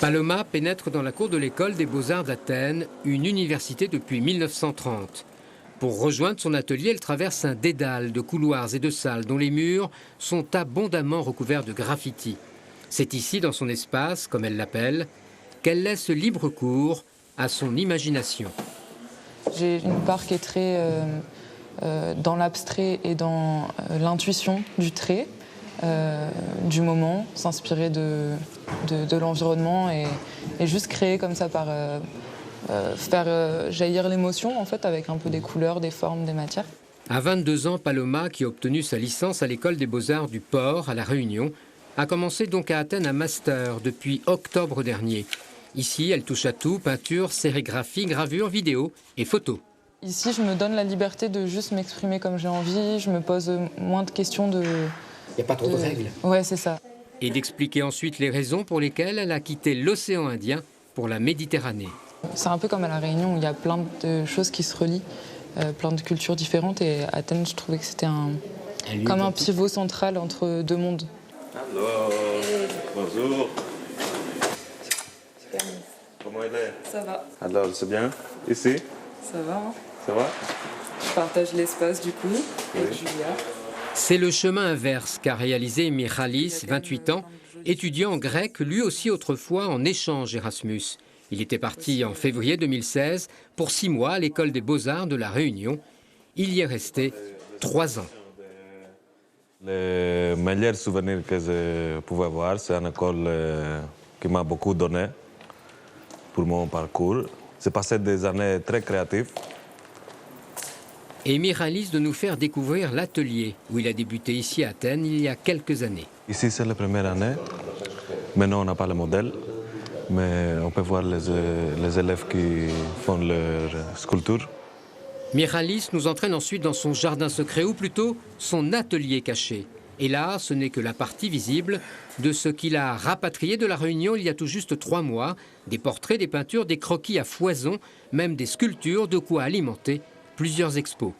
Paloma pénètre dans la cour de l'école des Beaux-Arts d'Athènes, une université depuis 1930. Pour rejoindre son atelier, elle traverse un dédale de couloirs et de salles dont les murs sont abondamment recouverts de graffitis. C'est ici, dans son espace, comme elle l'appelle, qu'elle laisse libre cours à son imagination. J'ai une part qui est très dans l'abstrait et dans l'intuition du trait, du moment, s'inspirer de l'environnement et juste créer comme ça par faire jaillir l'émotion en fait avec un peu des couleurs, des formes, des matières. À 22 ans, Paloma, qui a obtenu sa licence à l'école des Beaux-Arts du Port à La Réunion, a commencé donc à Athènes un master depuis octobre dernier. Ici, elle touche à tout, peinture, sérigraphie, gravure, vidéo et photo. Ici, je me donne la liberté de juste m'exprimer comme j'ai envie, je me pose moins de questions de... Il n'y a pas trop de règles. Ouais, c'est ça. Et d'expliquer ensuite les raisons pour lesquelles elle a quitté l'océan Indien pour la Méditerranée. C'est un peu comme à La Réunion où il y a plein de choses qui se relient, plein de cultures différentes. Et à Athènes, je trouvais que c'était comme un pivot central entre deux mondes. Alors, bonjour. Comment elle est? Ça va. Alors, c'est bien? Ici? Ça va, hein? Ça va? Je partage l'espace du coup avec Julia. C'est le chemin inverse qu'a réalisé Michalis, 28 ans, étudiant en grec, lui aussi autrefois en échange Erasmus. Il était parti en février 2016 pour 6 mois à l'école des Beaux-Arts de La Réunion. Il y est resté 3 ans. Le meilleur souvenir que je pouvais avoir, c'est une école qui m'a beaucoup donné pour mon parcours. J'ai passé des années très créatives. Et Michalis de nous faire découvrir l'atelier où il a débuté ici à Athènes il y a quelques années. Ici, c'est la première année. Maintenant, on n'a pas le modèle, mais on peut voir les élèves qui font leur sculpture. Michalis nous entraîne ensuite dans son jardin secret, ou plutôt son atelier caché. Et là, ce n'est que la partie visible de ce qu'il a rapatrié de La Réunion il y a tout juste 3 mois. Des portraits, des peintures, des croquis à foison, même des sculptures, de quoi alimenter plusieurs expos.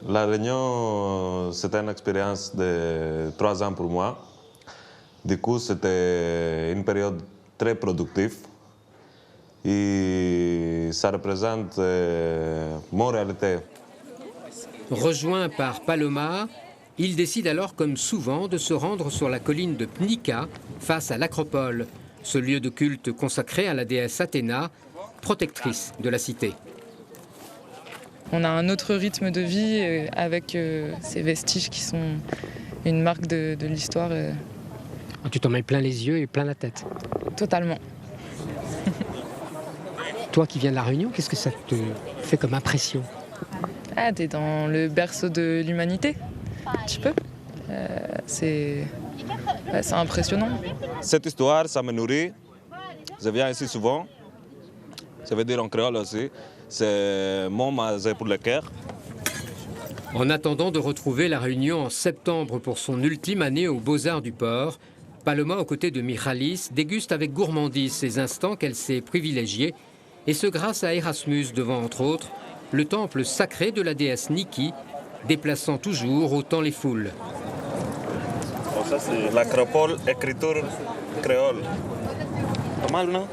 La Réunion, c'était une expérience de 3 ans pour moi. Du coup, c'était une période très productive. Et ça représente mon réalité. Rejoint par Paloma, il décide alors, comme souvent, de se rendre sur la colline de Pnika, face à l'Acropole, ce lieu de culte consacré à la déesse Athéna, protectrice de la cité. On a un autre rythme de vie avec ces vestiges qui sont une marque de l'histoire. Tu t'en mets plein les yeux et plein la tête. Totalement. Toi qui viens de La Réunion, qu'est-ce que ça te fait comme impression? Ah, t'es dans le berceau de l'humanité, un petit peu. C'est impressionnant. Cette histoire, ça me nourrit. Je viens ici souvent. Ça veut dire en créole aussi. C'est mon masé pour le cœur. En attendant de retrouver La Réunion en septembre pour son ultime année aux Beaux-Arts du Port, Paloma, aux côtés de Michalis, déguste avec gourmandise ces instants qu'elle s'est privilégiés, et ce grâce à Erasmus devant, entre autres, le temple sacré de la déesse Niki, déplaçant toujours autant les foules. Bon, ça, c'est l'acropole écriture créole. Pas mal, non?